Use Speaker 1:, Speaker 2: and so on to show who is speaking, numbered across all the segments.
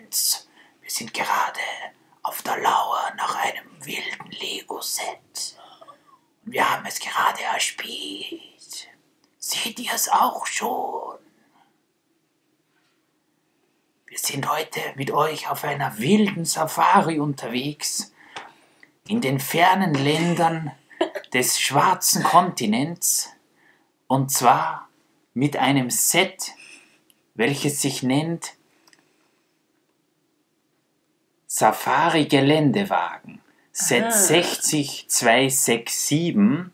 Speaker 1: Kontinents. Wir sind gerade auf der Lauer nach einem wilden Lego-Set. Und wir haben es gerade erspielt. Seht ihr es auch schon? Wir sind heute mit euch auf einer wilden Safari unterwegs. In den fernen Ländern des schwarzen Kontinents. Und zwar mit einem Set, welches sich nennt Safari Geländewagen. Set 60267.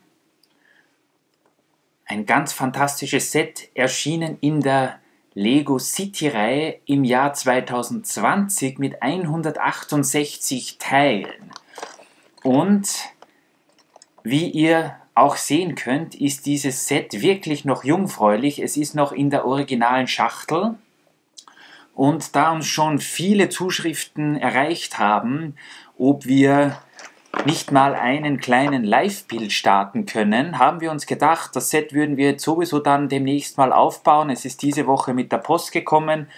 Speaker 1: Ein ganz fantastisches Set, erschienen in der Lego City-Reihe im Jahr 2020 mit 168 Teilen. Und wie ihr auch sehen könnt, ist dieses Set wirklich noch jungfräulich. Es ist noch in der originalen Schachtel. Und da uns schon viele Zuschriften erreicht haben, ob wir nicht mal einen kleinen Live-Build starten können, haben wir uns gedacht, das Set würden wir jetzt sowieso dann demnächst mal aufbauen. Es ist diese Woche mit der Post gekommen.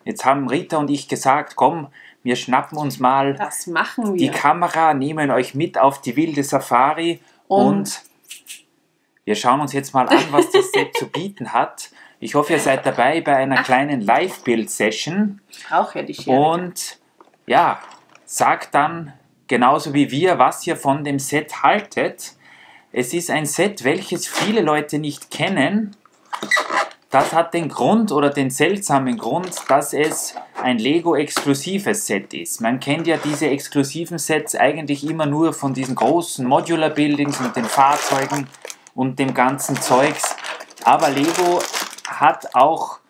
Speaker 1: Jetzt haben Rita und ich gesagt, komm, wir schnappen uns mal die Kamera, nehmen euch mit auf die wilde Safari und wir schauen uns jetzt mal an, was das Set zu bieten hat. Ich hoffe, ihr seid dabei bei einer kleinen Live-Build-Session.
Speaker 2: Ich brauche ja die Schere.
Speaker 1: Und ja, sagt dann genauso wie wir, was ihr von dem Set haltet. Es ist ein Set, welches viele Leute nicht kennen. Das hat den Grund oder den seltsamen Grund, dass es ein Lego-exklusives Set ist. Man kennt ja diese exklusiven Sets eigentlich immer nur von diesen großen Modular-Buildings und den Fahrzeugen und dem ganzen Zeugs. Aber Lego hat auch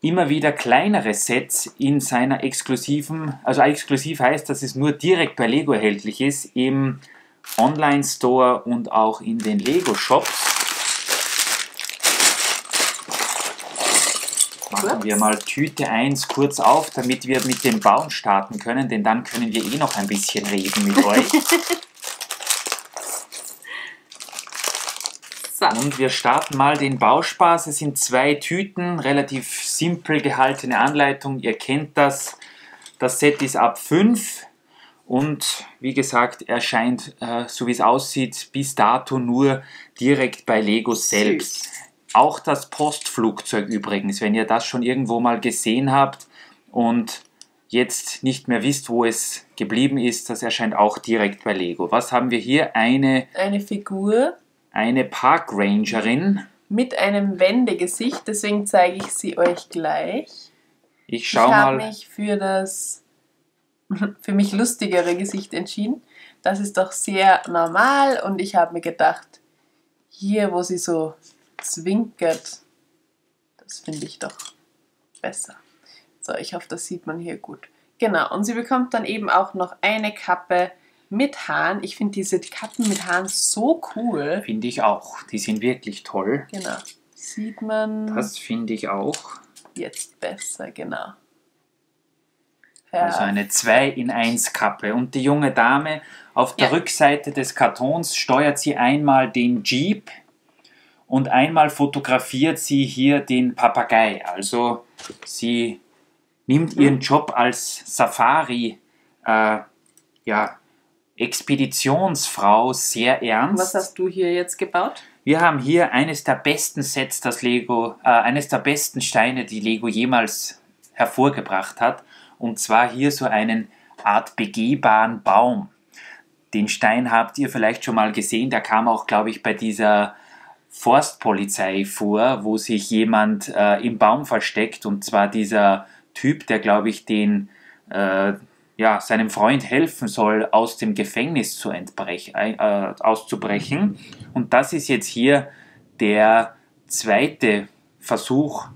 Speaker 1: immer wieder kleinere Sets in seiner exklusiven, also exklusiv heißt, dass es nur direkt bei Lego erhältlich ist, im Online-Store und auch in den Lego-Shops. Machen wir mal Tüte 1 kurz auf, damit wir mit dem Bauen starten können, denn dann können wir eh noch ein bisschen reden mit euch. Und wir starten mal den Bauspaß. Es sind 2 Tüten, relativ simpel gehaltene Anleitung. Ihr kennt das. Das Set ist ab 5 und wie gesagt, erscheint, so wie es aussieht, bis dato nur direkt bei Lego selbst. Süß. Auch das Postflugzeug übrigens, wenn ihr das schon irgendwo mal gesehen habt und jetzt nicht mehr wisst, wo es geblieben ist, das erscheint auch direkt bei Lego. Was haben wir hier? Eine
Speaker 2: Figur.
Speaker 1: Eine Parkrangerin.
Speaker 2: Mit einem Wendegesicht, deswegen zeige ich sie euch gleich.
Speaker 1: Ich habe
Speaker 2: mich für das für mich lustigere Gesicht entschieden. Das ist doch sehr normal und ich habe mir gedacht, hier, wo sie so zwinkert, das finde ich doch besser. So, ich hoffe, das sieht man hier gut. Genau, und sie bekommt dann eben auch noch eine Kappe mit Haaren. Ich finde diese Kappen mit Haaren so cool.
Speaker 1: Finde ich auch. Die sind wirklich toll.
Speaker 2: Genau. Sieht man.
Speaker 1: Das finde ich auch.
Speaker 2: Jetzt besser, genau.
Speaker 1: Also eine 2-in-1 Kappe. Und die junge Dame auf der Rückseite des Kartons steuert sie einmal den Jeep und einmal fotografiert sie hier den Papagei. Also sie nimmt ihren Job als Safari, Expeditionsfrau sehr ernst.
Speaker 2: Was hast du hier jetzt gebaut?
Speaker 1: Wir haben hier eines der besten Sets, eines der besten Steine, die Lego jemals hervorgebracht hat. Und zwar hier so einen Art begehbaren Baum. Den Stein habt ihr vielleicht schon mal gesehen, der kam auch, glaube ich, bei dieser Forstpolizei vor, wo sich jemand im Baum versteckt. Und zwar dieser Typ, der, glaube ich, seinem Freund helfen soll, aus dem Gefängnis auszubrechen. Und das ist jetzt hier der zweite Versuch,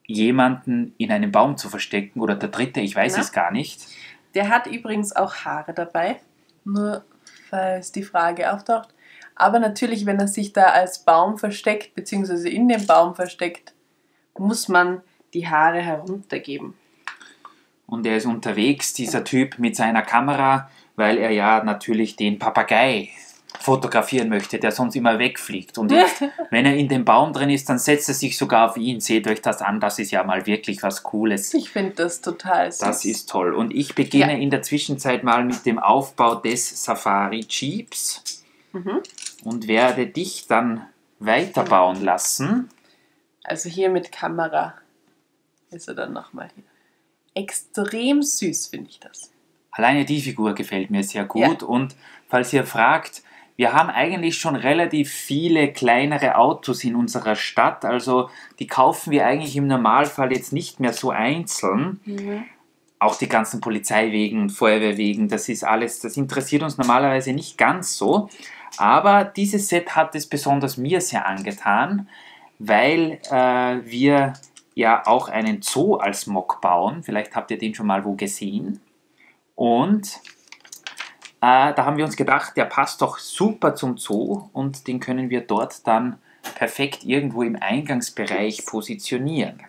Speaker 1: jemanden in einem Baum zu verstecken. Oder der dritte, ich weiß es gar nicht.
Speaker 2: Der hat übrigens auch Haare dabei, nur falls die Frage auftaucht. Aber natürlich, wenn er sich da als Baum versteckt, beziehungsweise in dem Baum versteckt, muss man die Haare heruntergeben.
Speaker 1: Und er ist unterwegs, dieser Typ, mit seiner Kamera, weil er ja natürlich den Papagei fotografieren möchte, der sonst immer wegfliegt. Und jetzt, wenn er in dem Baum drin ist, dann setzt er sich sogar auf ihn. Seht euch das an, das ist ja mal wirklich was Cooles.
Speaker 2: Ich finde das total süß.
Speaker 1: Das ist toll. Und ich beginne in der Zwischenzeit mal mit dem Aufbau des Safari Jeeps und werde dich dann weiterbauen lassen.
Speaker 2: Also hier mit Kamera ist er dann nochmal hier. Extrem süß finde ich das.
Speaker 1: Alleine die Figur gefällt mir sehr gut.
Speaker 2: Ja.
Speaker 1: Und falls ihr fragt, wir haben eigentlich schon relativ viele kleinere Autos in unserer Stadt. Also die kaufen wir eigentlich im Normalfall jetzt nicht mehr so einzeln. Auch die ganzen Polizeiwegen, Feuerwehrwegen, das ist alles, das interessiert uns normalerweise nicht ganz so. Aber dieses Set hat es besonders mir sehr angetan, weil wir ja auch einen Zoo als Mock bauen. Vielleicht habt ihr den schon mal wo gesehen. Und da haben wir uns gedacht, der passt doch super zum Zoo und den können wir dort dann perfekt irgendwo im Eingangsbereich positionieren.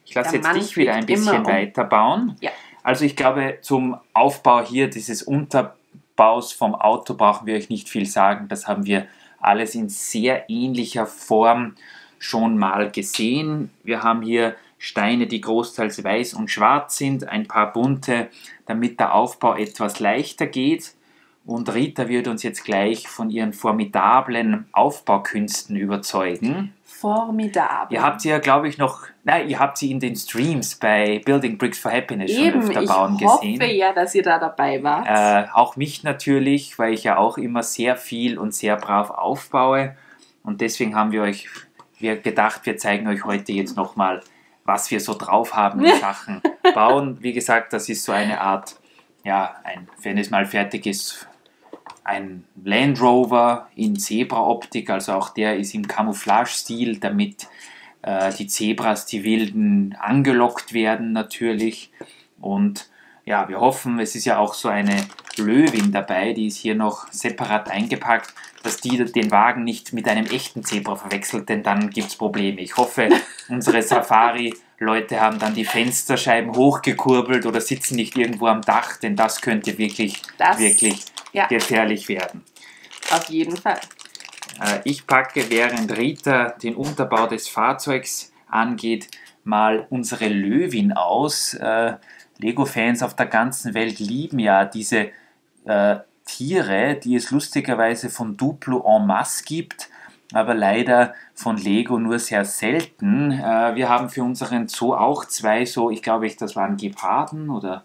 Speaker 1: Ich lasse jetzt dich wieder ein bisschen weiterbauen.
Speaker 2: Ja.
Speaker 1: Also ich glaube, zum Aufbau hier dieses Unterbaus vom Auto brauchen wir euch nicht viel sagen. Das haben wir alles in sehr ähnlicher Form schon mal gesehen. Wir haben hier Steine, die großteils weiß und schwarz sind, ein paar bunte, damit der Aufbau etwas leichter geht. Und Rita wird uns jetzt gleich von ihren formidablen Aufbaukünsten überzeugen.
Speaker 2: Formidabel.
Speaker 1: Ihr habt sie ja, glaube ich, ihr habt sie in den Streams bei Building Bricks for Happiness schon öfter bauen gesehen.
Speaker 2: Ich hoffe ja, dass ihr da dabei wart.
Speaker 1: Auch mich natürlich, weil ich ja auch immer sehr viel und sehr brav aufbaue. Und deswegen haben wir gedacht, wir zeigen euch heute jetzt nochmal, was wir so drauf haben in Sachen Bauen. Wie gesagt, das ist so eine Art, wenn es mal fertig ist, ein Land Rover in Zebra-Optik, also auch der ist im Camouflage-Stil, damit die Zebras, die Wilden, angelockt werden natürlich. Und ja, wir hoffen, es ist ja auch so eine Löwin dabei, die ist hier noch separat eingepackt, dass die den Wagen nicht mit einem echten Zebra verwechselt, denn dann gibt es Probleme. Ich hoffe, unsere Safari-Leute haben dann die Fensterscheiben hochgekurbelt oder sitzen nicht irgendwo am Dach, denn das könnte wirklich gefährlich werden.
Speaker 2: Auf jeden Fall.
Speaker 1: Ich packe, während Rita den Unterbau des Fahrzeugs angeht, mal unsere Löwin aus. Lego-Fans auf der ganzen Welt lieben ja diese Tiere, die es lustigerweise von Duplo en masse gibt, aber leider von Lego nur sehr selten. Wir haben für unseren Zoo auch zwei ich glaube, das waren Geparden oder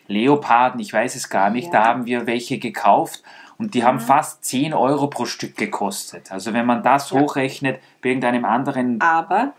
Speaker 1: Leoparden, ich weiß es gar nicht. Ja. Da haben wir welche gekauft und die haben fast 10 Euro pro Stück gekostet. Also wenn man das hochrechnet bei irgendeinem anderen...
Speaker 2: Aber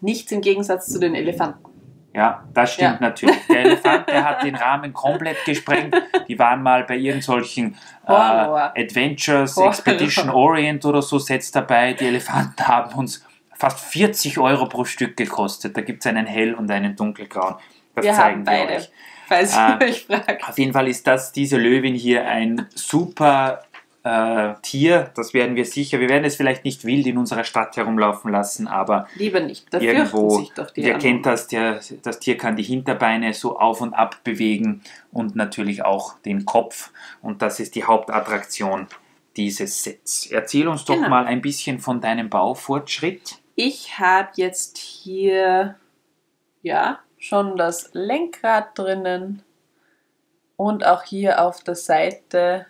Speaker 2: nichts im Gegensatz zu den Elefanten.
Speaker 1: Ja, das stimmt natürlich. Der Elefant, der hat den Rahmen komplett gesprengt. Die waren mal bei irgendwelchen Adventures, Expedition Orient oder so Sets dabei. Die Elefanten haben uns fast 40 Euro pro Stück gekostet. Da gibt es einen hell- und einen dunkelgrauen. Das zeigen wir euch.
Speaker 2: Falls ihr euch fragt.
Speaker 1: Auf jeden Fall ist diese Löwin hier ein super Tier. Das werden wir sicher. Wir werden es vielleicht nicht wild in unserer Stadt herumlaufen lassen, aber
Speaker 2: lieber nicht. Da
Speaker 1: irgendwo,
Speaker 2: sich doch die
Speaker 1: ihr kennt das, das Tier kann die Hinterbeine so auf und ab bewegen und natürlich auch den Kopf. Und das ist die Hauptattraktion dieses Sets. Erzähl uns doch mal ein bisschen von deinem Baufortschritt.
Speaker 2: Ich habe jetzt hier schon das Lenkrad drinnen und auch hier auf der Seite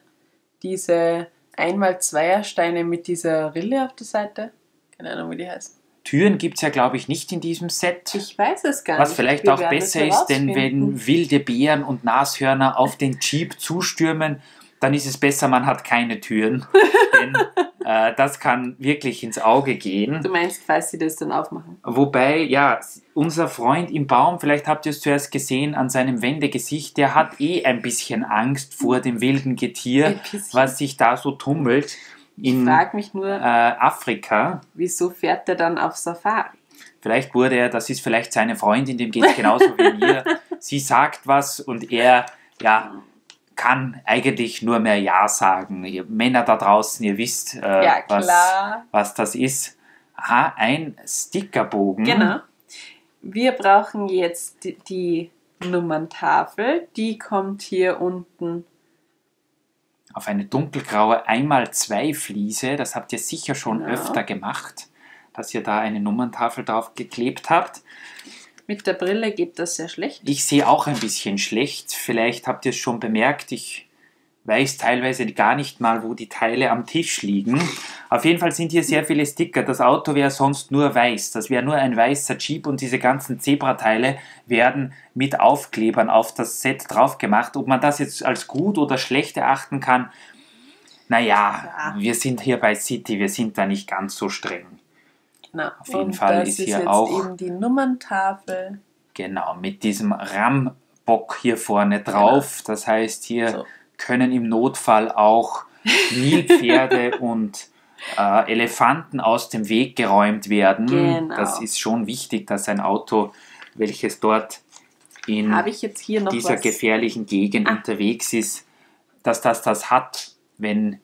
Speaker 2: diese 1x2er-Steine mit dieser Rille auf der Seite. Keine Ahnung, wie die heißt.
Speaker 1: Türen gibt es ja, glaube ich, nicht in diesem Set.
Speaker 2: Ich weiß es gar nicht.
Speaker 1: Was vielleicht auch besser ist, denn wenn wilde Bären und Nashörner auf den Jeep zustürmen, dann ist es besser, man hat keine Türen. Denn das kann wirklich ins Auge gehen.
Speaker 2: Du meinst, falls sie das dann aufmachen?
Speaker 1: Wobei, unser Freund im Baum, vielleicht habt ihr es zuerst gesehen, an seinem Wendegesicht, der hat ein bisschen Angst vor dem wilden Getier, was sich da so tummelt in Afrika.
Speaker 2: Wieso fährt der dann auf Safari?
Speaker 1: Vielleicht das ist vielleicht seine Freundin, dem geht es genauso wie mir. Sie sagt was und er, kann eigentlich nur mehr Ja sagen. Ihr Männer da draußen, ihr wisst, was das ist. Aha, ein Stickerbogen.
Speaker 2: Genau. Wir brauchen jetzt die Nummerntafel. Die kommt hier unten
Speaker 1: auf eine dunkelgraue 1x2 Fliese. Das habt ihr sicher schon
Speaker 2: Genau.
Speaker 1: öfter gemacht, dass ihr da eine Nummerntafel drauf geklebt habt.
Speaker 2: Mit der Brille geht das sehr schlecht.
Speaker 1: Ich sehe auch ein bisschen schlecht. Vielleicht habt ihr es schon bemerkt. Ich weiß teilweise gar nicht mal, wo die Teile am Tisch liegen. Auf jeden Fall sind hier sehr viele Sticker. Das Auto wäre sonst nur weiß. Das wäre nur ein weißer Jeep und diese ganzen Zebrateile werden mit Aufklebern auf das Set drauf gemacht. Ob man das jetzt als gut oder schlecht erachten kann, naja, wir sind hier bei City, wir sind da nicht ganz so streng.
Speaker 2: Genau.
Speaker 1: Auf jeden
Speaker 2: und
Speaker 1: Fall
Speaker 2: das
Speaker 1: ist
Speaker 2: ist
Speaker 1: hier
Speaker 2: jetzt
Speaker 1: auch-
Speaker 2: eben die Nummerntafel.
Speaker 1: Genau, mit diesem Rambock hier vorne drauf. Das heißt, hier
Speaker 2: So.
Speaker 1: können im Notfall auch Nilpferde und Elefanten aus dem Weg geräumt werden.
Speaker 2: Genau.
Speaker 1: Das ist schon wichtig, dass ein Auto, welches dort in
Speaker 2: Habe ich jetzt hier noch
Speaker 1: dieser
Speaker 2: was?
Speaker 1: gefährlichen Gegend unterwegs ist, dass das hat, wenn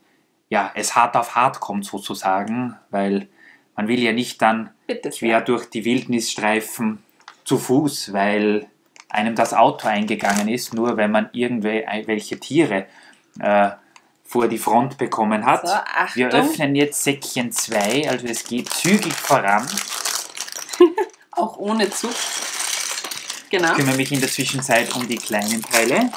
Speaker 1: ja, es hart auf hart kommt sozusagen, weil man will ja nicht dann
Speaker 2: Bitte
Speaker 1: quer
Speaker 2: sehr.
Speaker 1: durch die Wildnis streifen zu Fuß, weil einem das Auto eingegangen ist, nur wenn man irgendwelche Tiere vor die Front bekommen hat.
Speaker 2: So, Achtung.
Speaker 1: Wir öffnen jetzt Säckchen 2, also es geht zügig voran.
Speaker 2: Auch ohne Zug. Genau.
Speaker 1: Ich kümmere mich in der Zwischenzeit um die kleinen Teile.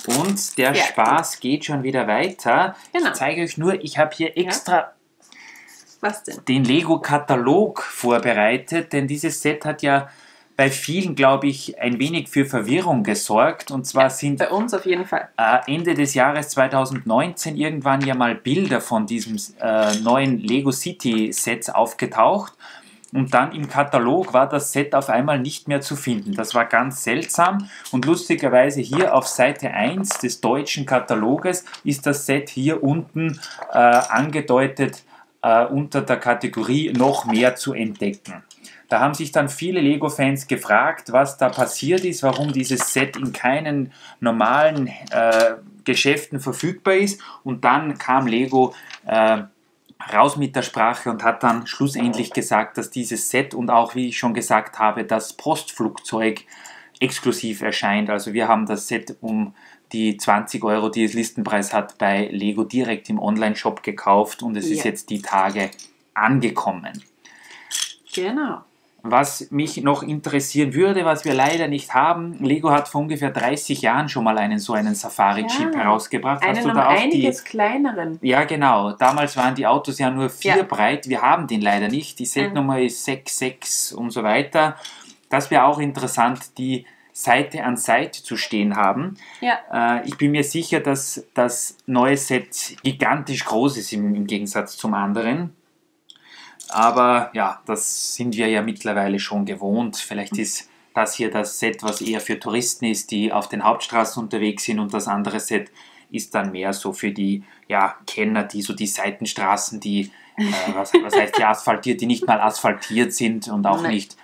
Speaker 1: Und der
Speaker 2: Ja,
Speaker 1: Spaß geht schon wieder weiter.
Speaker 2: Genau.
Speaker 1: Ich zeige euch nur, ich habe hier extra
Speaker 2: Was denn?
Speaker 1: den Lego-Katalog vorbereitet, denn dieses Set hat ja bei vielen, glaube ich, ein wenig für Verwirrung gesorgt. Und zwar sind
Speaker 2: Bei uns auf jeden Fall.
Speaker 1: Ende des Jahres 2019 irgendwann ja mal Bilder von diesem neuen Lego City Set aufgetaucht. Und dann im Katalog war das Set auf einmal nicht mehr zu finden. Das war ganz seltsam. Und lustigerweise hier auf Seite 1 des deutschen Kataloges ist das Set hier unten angedeutet unter der Kategorie noch mehr zu entdecken. Da haben sich dann viele Lego-Fans gefragt, was da passiert ist, warum dieses Set in keinen normalen Geschäften verfügbar ist. Und dann kam Lego raus mit der Sprache und hat dann schlussendlich gesagt, dass dieses Set und auch, wie ich schon gesagt habe, das Postflugzeug exklusiv erscheint. Also wir haben das Set um die 20 Euro, die es Listenpreis hat, bei Lego direkt im Online-Shop gekauft und es ist jetzt die Tage angekommen.
Speaker 2: Genau.
Speaker 1: Was mich noch interessieren würde, was wir leider nicht haben, Lego hat vor ungefähr 30 Jahren schon mal einen Safari-Jeep herausgebracht. Hast
Speaker 2: Einen
Speaker 1: du
Speaker 2: um
Speaker 1: da auch
Speaker 2: einiges kleineren.
Speaker 1: Ja, genau. Damals waren die Autos ja nur 4
Speaker 2: Ja.
Speaker 1: breit. Wir haben den leider nicht. Die Setnummer ist 66 und so weiter. Das wäre auch interessant, die Seite an Seite zu stehen haben.
Speaker 2: Ja.
Speaker 1: Ich bin mir sicher, dass das neue Set gigantisch groß ist im Gegensatz zum anderen. Aber ja, das sind wir ja mittlerweile schon gewohnt. Vielleicht ist das hier das Set, was eher für Touristen ist, die auf den Hauptstraßen unterwegs sind, und das andere Set ist dann mehr so für die Kenner, die so die Seitenstraßen, die, was heißt die asphaltiert, die nicht mal asphaltiert sind und auch
Speaker 2: Nein.
Speaker 1: nicht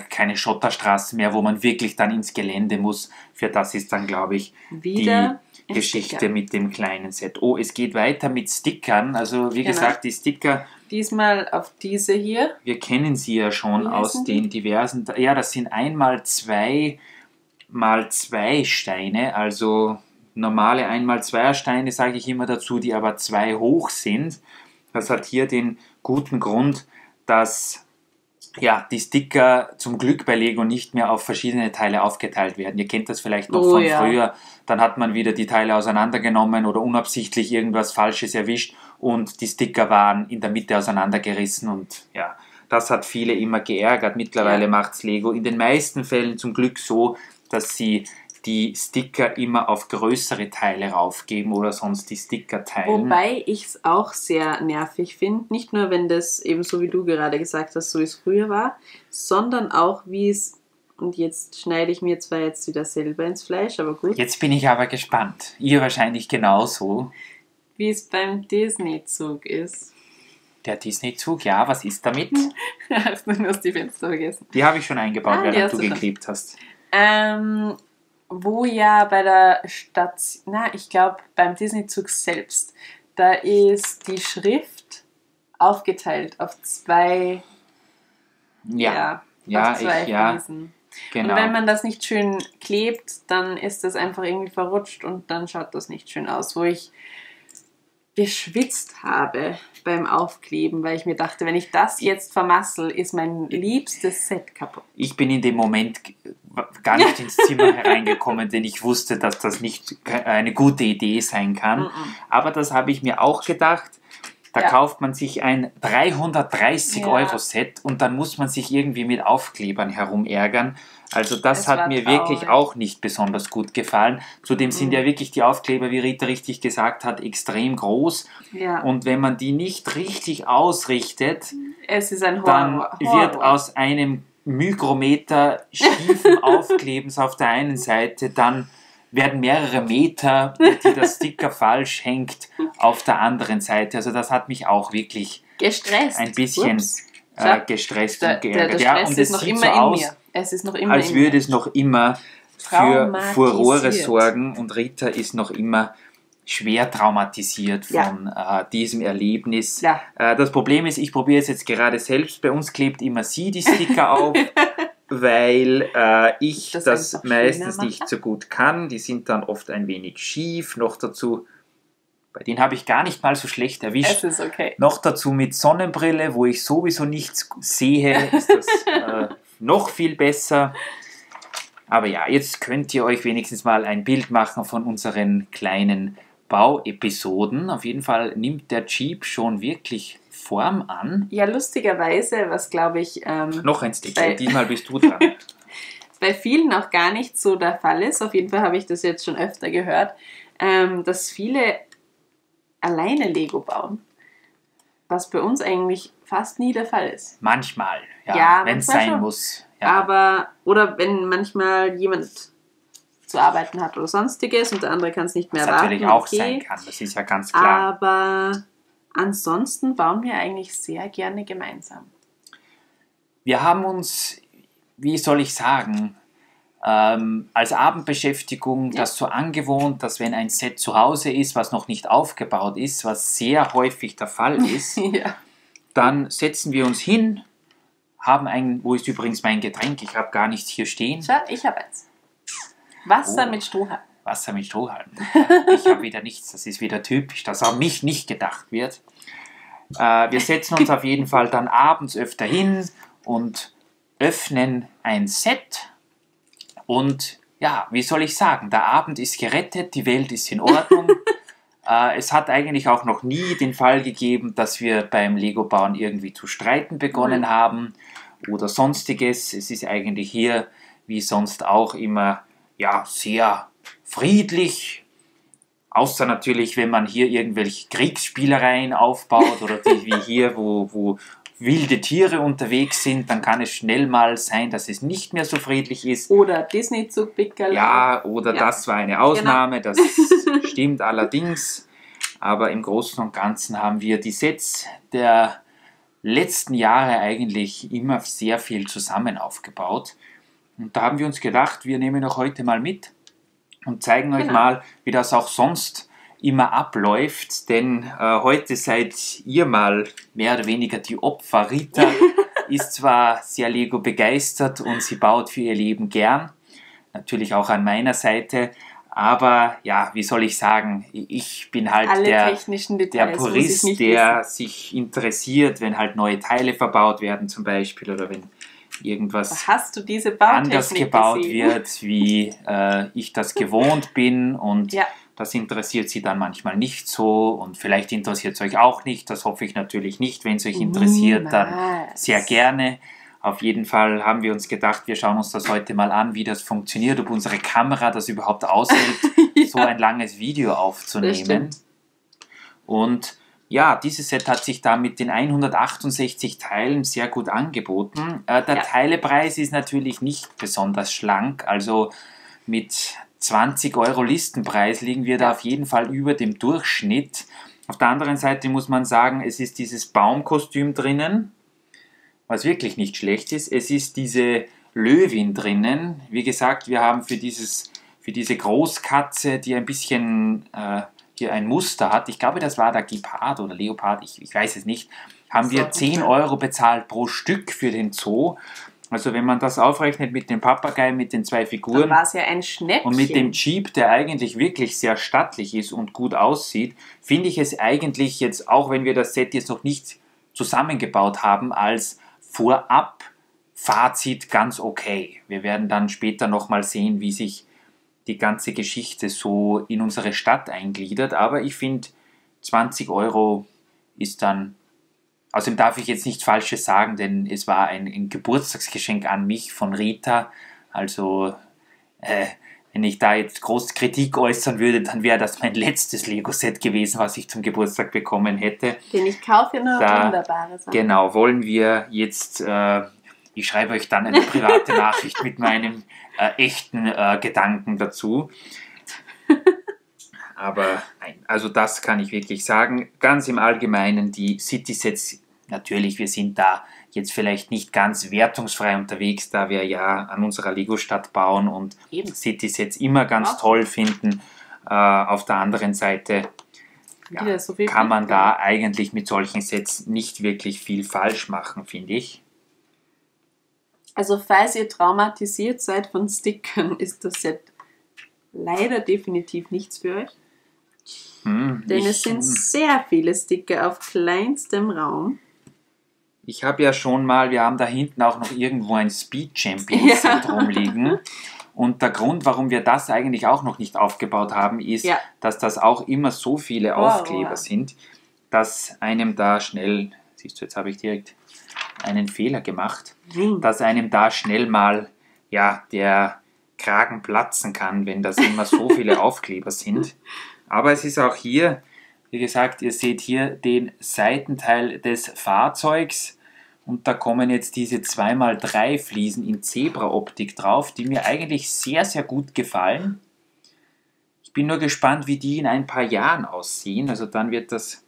Speaker 1: keine Schotterstraßen mehr, wo man wirklich dann ins Gelände muss. Für das ist dann, glaube ich,
Speaker 2: Wieder
Speaker 1: die
Speaker 2: ein
Speaker 1: Geschichte
Speaker 2: Sticker.
Speaker 1: mit dem kleinen Set. Oh, es geht weiter mit Stickern. Also wie
Speaker 2: Genau.
Speaker 1: gesagt, die Sticker,
Speaker 2: Diesmal auf diese hier.
Speaker 1: wir kennen sie ja schon
Speaker 2: Wie
Speaker 1: aus
Speaker 2: heißen
Speaker 1: den diversen. Ja, das sind 1x2 Steine, also normale 1x2er Steine, sage ich immer dazu, die aber 2 hoch sind. Das hat hier den guten Grund, dass die Sticker zum Glück bei Lego nicht mehr auf verschiedene Teile aufgeteilt werden. Ihr kennt das vielleicht noch von früher. Dann hat man wieder die Teile auseinandergenommen oder unabsichtlich irgendwas Falsches erwischt und die Sticker waren in der Mitte auseinandergerissen und ja, das hat viele immer geärgert. Mittlerweile macht es Lego in den meisten Fällen zum Glück so, dass sie die Sticker immer auf größere Teile raufgeben oder sonst die Sticker teilen.
Speaker 2: Wobei ich es auch sehr nervig finde. Nicht nur, wenn das eben so wie du gerade gesagt hast, so wie es früher war, sondern auch wie es, und jetzt schneide ich mir zwar jetzt wieder selber ins Fleisch, aber gut,
Speaker 1: Jetzt bin ich aber gespannt. Ihr wahrscheinlich genauso.
Speaker 2: wie es beim Disney-Zug ist.
Speaker 1: Der Disney-Zug, ja, was ist damit?
Speaker 2: Hast du nur die Fenster vergessen?
Speaker 1: Die habe ich schon eingebaut,
Speaker 2: Die
Speaker 1: während
Speaker 2: hast
Speaker 1: du
Speaker 2: du schon.
Speaker 1: geklebt hast.
Speaker 2: Wo ja bei der ich glaube beim Disney-Zug selbst, da ist die Schrift aufgeteilt auf zwei,
Speaker 1: Ja,
Speaker 2: auf zwei Fliesen.
Speaker 1: Genau.
Speaker 2: Und wenn man das nicht schön klebt, dann ist das einfach irgendwie verrutscht und dann schaut das nicht schön aus, wo ich geschwitzt habe beim Aufkleben, weil ich mir dachte, wenn ich das jetzt vermassel, ist mein liebstes Set kaputt.
Speaker 1: Ich bin in dem Moment gar nicht ins Zimmer hereingekommen, denn ich wusste, dass das nicht eine gute Idee sein kann. Aber das habe ich mir auch gedacht. Da kauft man sich ein 330 Euro Set und dann muss man sich irgendwie mit Aufklebern herumärgern. Also das hat mir wirklich auch nicht besonders gut gefallen. Zudem sind ja wirklich die Aufkleber, wie Rita richtig gesagt hat, extrem groß.
Speaker 2: Ja.
Speaker 1: Und wenn man die nicht richtig ausrichtet,
Speaker 2: es ist ein
Speaker 1: dann wird aus einem Mikrometer schiefen Aufklebens auf der einen Seite dann werden mehrere Meter, die der Sticker falsch hängt, auf der anderen Seite. Also das hat mich auch wirklich
Speaker 2: gestresst.
Speaker 1: Ein bisschen gestresst und geärgert.
Speaker 2: Der Stress und es sieht so aus,
Speaker 1: es ist noch immer als würde es noch immer für Furore sorgen und Rita ist noch immer schwer traumatisiert von diesem Erlebnis.
Speaker 2: Ja.
Speaker 1: Das Problem ist, ich probiere es jetzt gerade selbst. Bei uns klebt immer sie die Sticker auf. Weil ich das meistens nicht so gut kann. Die sind dann oft ein wenig schief. Noch dazu, bei denen habe ich gar nicht mal so schlecht erwischt.
Speaker 2: Es ist okay.
Speaker 1: Noch dazu mit Sonnenbrille, wo ich sowieso nichts sehe, ist das noch viel besser. Aber ja, jetzt könnt ihr euch wenigstens mal ein Bild machen von unseren kleinen Bauepisoden. Auf jeden Fall nimmt der Jeep schon wirklich Form an.
Speaker 2: Ja, lustigerweise, was glaube ich...
Speaker 1: noch ein Sticker, diesmal bist du dran.
Speaker 2: bei vielen auch gar nicht so der Fall ist, auf jeden Fall habe ich das jetzt schon öfter gehört, dass viele alleine Lego bauen, was bei uns eigentlich fast nie der Fall ist.
Speaker 1: Manchmal, ja wenn es sein
Speaker 2: schon.
Speaker 1: muss. Ja.
Speaker 2: Aber, oder wenn manchmal jemand zu arbeiten hat oder sonstiges und der andere kann es nicht mehr
Speaker 1: erwarten.
Speaker 2: Was
Speaker 1: natürlich auch sein kann, das ist ja ganz klar.
Speaker 2: Aber ansonsten bauen wir eigentlich sehr gerne gemeinsam.
Speaker 1: Wir haben uns, wie soll ich sagen, als Abendbeschäftigung das so angewohnt, dass wenn ein Set zu Hause ist, was noch nicht aufgebaut ist, was sehr häufig der Fall ist, dann setzen wir uns hin, haben wo ist übrigens mein Getränk? Ich habe gar nichts hier stehen.
Speaker 2: Schau, ich habe eins. Wasser mit Strohhalm.
Speaker 1: Wasser mit Strohhalm. Ich habe wieder nichts, das ist wieder typisch, dass an mich nicht gedacht wird. Wir setzen uns auf jeden Fall dann abends öfter hin und öffnen ein Set und ja, wie soll ich sagen, der Abend ist gerettet, die Welt ist in Ordnung. Es hat eigentlich auch noch nie den Fall gegeben, dass wir beim Lego-Bauen irgendwie zu streiten begonnen haben oder sonstiges. Es ist eigentlich hier, wie sonst auch, immer sehr friedlich. Außer natürlich, wenn man hier irgendwelche Kriegsspielereien aufbaut oder wie hier, wo wilde Tiere unterwegs sind, dann kann es schnell mal sein, dass es nicht mehr so friedlich ist.
Speaker 2: Oder Disney-Zugpickerl.
Speaker 1: Ja, oder das war eine Ausnahme, das stimmt allerdings. Aber im Großen und Ganzen haben wir die Sets der letzten Jahre eigentlich immer sehr viel zusammen aufgebaut. Und da haben wir uns gedacht, wir nehmen auch heute mal mit und zeigen euch mal, wie das auch sonst immer abläuft, denn heute seid ihr mal mehr oder weniger die Opfer. Rita ist zwar sehr Lego begeistert und sie baut für ihr Leben gern, natürlich auch an meiner Seite, aber ja, wie soll ich sagen, ich bin halt der Purist, der sich interessiert, wenn halt neue Teile verbaut werden zum Beispiel oder wenn irgendwas anders gebaut wird, wie ich das gewohnt bin und das interessiert sie dann manchmal nicht so und vielleicht interessiert es euch auch nicht, das hoffe ich natürlich nicht. Wenn es euch interessiert, dann sehr gerne. Auf jeden Fall haben wir uns gedacht, wir schauen uns das heute mal an, wie das funktioniert, ob unsere Kamera das überhaupt aushält, so ein langes Video aufzunehmen. Und ja, dieses Set hat sich da mit den 168 Teilen sehr gut angeboten. Der Teilepreis ist natürlich nicht besonders schlank, also mit 20 Euro Listenpreis liegen wir da auf jeden Fall über dem Durchschnitt. Auf der anderen Seite muss man sagen, es ist dieses Baumkostüm drinnen, was wirklich nicht schlecht ist. Es ist diese Löwin drinnen. Wie gesagt, wir haben für diese Großkatze, die ein bisschen hier ein Muster hat, ich glaube, das war der Gepard oder Leopard, ich weiß es nicht, haben wir 10 Euro bezahlt pro Stück für den Zoo. Also wenn man das aufrechnet mit dem Papagei, mit den 2
Speaker 2: Dann
Speaker 1: Figuren
Speaker 2: war es ja ein Schnäppchen.
Speaker 1: und mit dem Jeep, der eigentlich wirklich sehr stattlich ist und gut aussieht, finde ich es eigentlich jetzt, auch wenn wir das Set jetzt noch nicht zusammengebaut haben, als Vorab-Fazit ganz okay. Wir werden dann später nochmal sehen, wie sich die ganze Geschichte so in unsere Stadt eingliedert. Aber ich finde, 20 Euro ist dann. Außerdem darf ich jetzt nichts Falsches sagen, denn es war ein Geburtstagsgeschenk an mich von Rita. Also, wenn ich da jetzt groß Kritik äußern würde, dann wäre das mein letztes Lego-Set gewesen, was ich zum Geburtstag bekommen hätte.
Speaker 2: Denn ich kaufe nur wunderbare Sachen.
Speaker 1: Genau, wollen wir jetzt, ich schreibe euch dann eine private Nachricht mit meinem echten Gedanken dazu. Aber nein, also das kann ich wirklich sagen. Ganz im Allgemeinen, die City-Sets, natürlich, wir sind da jetzt vielleicht nicht ganz wertungsfrei unterwegs, da wir ja an unserer Lego-Stadt bauen und City-Sets immer ganz toll finden. Auf der anderen Seite kann man da eigentlich mit solchen Sets nicht wirklich viel falsch machen, finde ich.
Speaker 2: Also falls ihr traumatisiert seid von Stickern, ist das Set leider definitiv nichts für euch. Denn es sind sehr viele Sticker auf kleinstem Raum.
Speaker 1: Ich habe ja schon mal, wir haben da hinten auch noch irgendwo ein Speed Champions Set rumliegen. Und der Grund, warum wir das eigentlich auch noch nicht aufgebaut haben, ist, dass das auch immer so viele Aufkleber sind, dass einem da schnell, siehst du, jetzt habe ich direkt einen Fehler gemacht, dass einem da schnell mal der Kragen platzen kann, wenn das immer so viele Aufkleber sind. Aber es ist auch hier, wie gesagt, ihr seht hier den Seitenteil des Fahrzeugs und da kommen jetzt diese 2x3 Fliesen in Zebra-Optik drauf, die mir eigentlich sehr, sehr gut gefallen. Ich bin nur gespannt, wie die in ein paar Jahren aussehen. Also dann wird das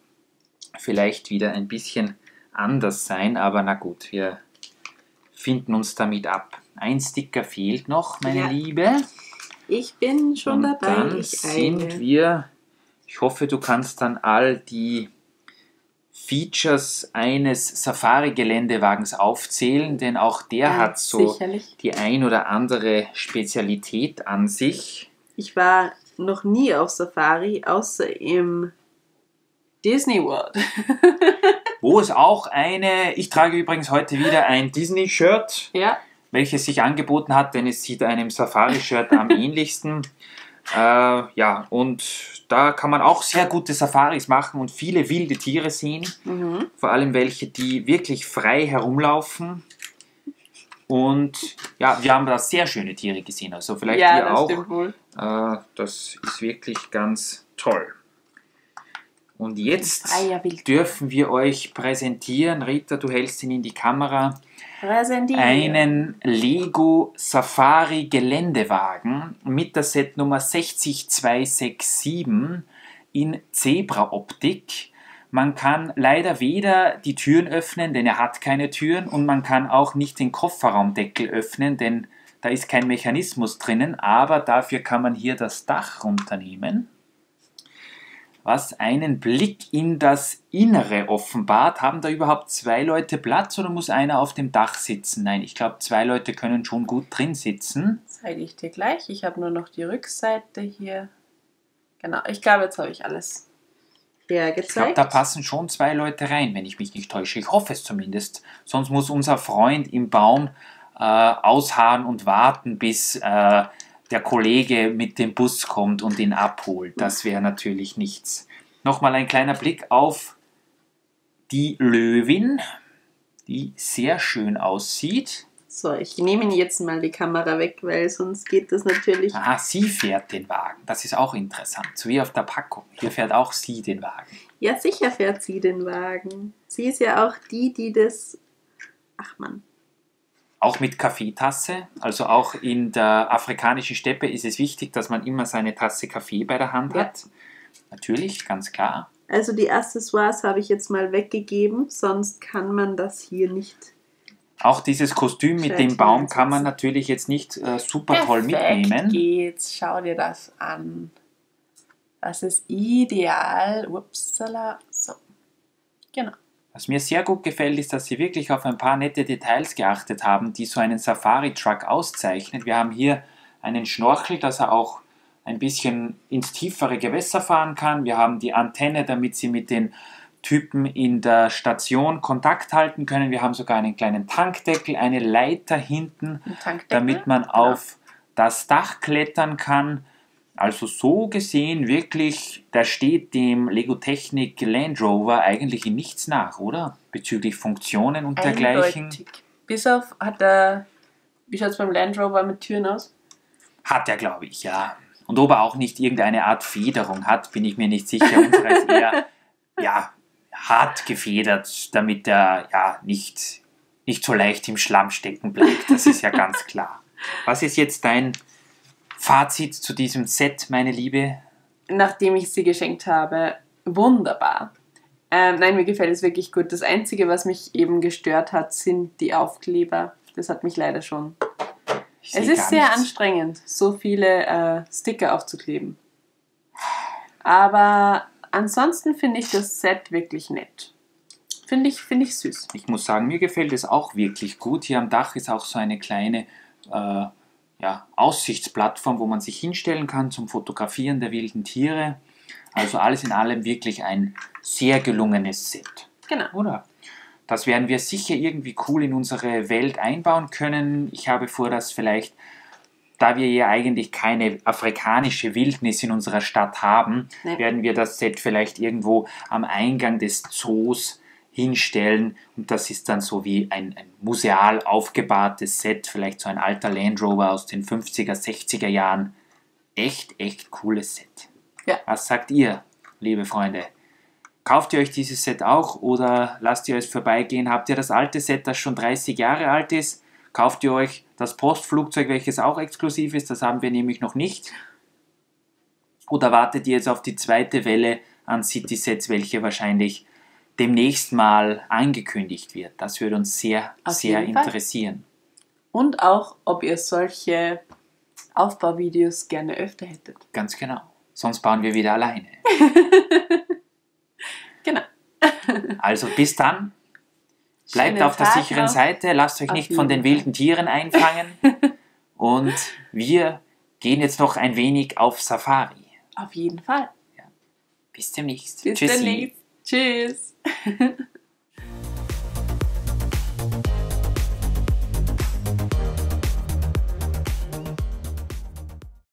Speaker 1: vielleicht wieder ein bisschen anders sein, aber na gut, wir finden uns damit ab. Ein Sticker fehlt noch, meine Liebe.
Speaker 2: Ich bin schon dabei.
Speaker 1: Dann sind wir, ich hoffe, du kannst dann all die Features eines Safari-Geländewagens aufzählen, denn auch der hat so sicherlich die ein oder andere Spezialität an sich.
Speaker 2: Ich war noch nie auf Safari, außer im Disney World.
Speaker 1: Wo es auch ich trage übrigens heute wieder ein Disney-Shirt, welches sich angeboten hat, denn es sieht einem Safari-Shirt am ähnlichsten. Und da kann man auch sehr gute Safaris machen und viele wilde Tiere sehen. Vor allem welche, die wirklich frei herumlaufen. Und ja, wir haben da sehr schöne Tiere gesehen. Also vielleicht ihr auch. Stimmt wohl. Das ist wirklich ganz toll. Und jetzt dürfen wir euch präsentieren. Rita, du hältst ihn in die Kamera. Einen Lego Safari Geländewagen mit der Setnummer 60267 in Zebra-Optik. Man kann leider weder die Türen öffnen, denn er hat keine Türen, und man kann auch nicht den Kofferraumdeckel öffnen, denn da ist kein Mechanismus drinnen, aber dafür kann man hier das Dach runternehmen, was einen Blick in das Innere offenbart. Haben da überhaupt 2 Leute Platz oder muss einer auf dem Dach sitzen? Nein, ich glaube, 2 Leute können schon gut drin sitzen.
Speaker 2: Zeige ich dir gleich. Ich habe nur noch die Rückseite hier. Genau, ich glaube, jetzt habe ich alles hergezeigt.
Speaker 1: Ich glaube, da passen schon 2 Leute rein, wenn ich mich nicht täusche. Ich hoffe es zumindest. Sonst muss unser Freund im Baum ausharren und warten, bis der Kollege mit dem Bus kommt und ihn abholt. Das wäre natürlich nichts. Nochmal ein kleiner Blick auf die Löwin, die sehr schön aussieht.
Speaker 2: So, ich nehme jetzt mal die Kamera weg, weil sonst geht das natürlich...
Speaker 1: Sie fährt den Wagen. Das ist auch interessant. So wie auf der Packung. Hier fährt auch sie den Wagen.
Speaker 2: Ja, sicher fährt sie den Wagen. Sie ist ja auch die das... Ach Mann.
Speaker 1: Auch mit Kaffeetasse, also auch in der afrikanischen Steppe ist es wichtig, dass man immer seine Tasse Kaffee bei der Hand hat. Natürlich, ganz klar.
Speaker 2: Also die Accessoires habe ich jetzt mal weggegeben, sonst kann man das hier nicht.
Speaker 1: Auch dieses Kostüm mit dem Baum kann man natürlich jetzt nicht super toll mitnehmen.
Speaker 2: Geht's, schau dir das an. Das ist ideal. Upsala. So, genau.
Speaker 1: Was mir sehr gut gefällt, ist, dass sie wirklich auf ein paar nette Details geachtet haben, die so einen Safari-Truck auszeichnet. Wir haben hier einen Schnorchel, dass er auch ein bisschen ins tiefere Gewässer fahren kann. Wir haben die Antenne, damit sie mit den Typen in der Station Kontakt halten können. Wir haben sogar einen kleinen Tankdeckel, eine Leiter hinten, damit man auf das Dach klettern kann. Also so gesehen wirklich, da steht dem Lego Technik Land Rover eigentlich in nichts nach, oder? Bezüglich Funktionen und dergleichen.
Speaker 2: Bis auf, wie schaut es beim Land Rover mit Türen aus?
Speaker 1: Hat er, glaube ich, ja. Und ob er auch nicht irgendeine Art Federung hat, bin ich mir nicht sicher. Unserer ist eher, ja, hart gefedert, damit er ja nicht so leicht im Schlamm stecken bleibt. Das ist ja ganz klar. Was ist jetzt dein Fazit zu diesem Set, meine Liebe?
Speaker 2: Nachdem ich sie geschenkt habe, wunderbar. Nein, mir gefällt es wirklich gut. Das Einzige, was mich eben gestört hat, sind die Aufkleber. Das hat mich leider schon. Es ist sehr anstrengend, so viele Sticker aufzukleben. Aber ansonsten finde ich das Set wirklich nett. Finde ich süß.
Speaker 1: Ich muss sagen, mir gefällt es auch wirklich gut. Hier am Dach ist auch so eine kleine Aussichtsplattform, wo man sich hinstellen kann zum Fotografieren der wilden Tiere. Also alles in allem wirklich ein sehr gelungenes Set.
Speaker 2: Genau.
Speaker 1: Oder? Das werden wir sicher irgendwie cool in unsere Welt einbauen können. Ich habe vor, dass vielleicht, da wir ja eigentlich keine afrikanische Wildnis in unserer Stadt haben, werden wir das Set vielleicht irgendwo am Eingang des Zoos hinstellen. Und das ist dann so wie ein museal aufgebahrtes Set, vielleicht so ein alter Land Rover aus den 50er, 60er Jahren. Echt cooles Set.
Speaker 2: Ja.
Speaker 1: Was sagt ihr, liebe Freunde? Kauft ihr euch dieses Set auch oder lasst ihr es vorbeigehen? Habt ihr das alte Set, das schon 30 Jahre alt ist? Kauft ihr euch das Postflugzeug, welches auch exklusiv ist? Das haben wir nämlich noch nicht. Oder wartet ihr jetzt auf die zweite Welle an City-Sets, welche wahrscheinlich demnächst mal angekündigt wird? Das würde uns sehr interessieren.
Speaker 2: Und auch, ob ihr solche Aufbauvideos gerne öfter hättet.
Speaker 1: Ganz genau. Sonst bauen wir wieder alleine.
Speaker 2: Genau.
Speaker 1: Also bis dann. Bleibt auf der sicheren Seite. Lasst euch nicht von den wilden Tieren einfangen. Und wir gehen jetzt noch ein wenig auf Safari.
Speaker 2: Auf jeden Fall.
Speaker 1: Ja. Bis demnächst.
Speaker 2: Bis demnächst. Tschüss.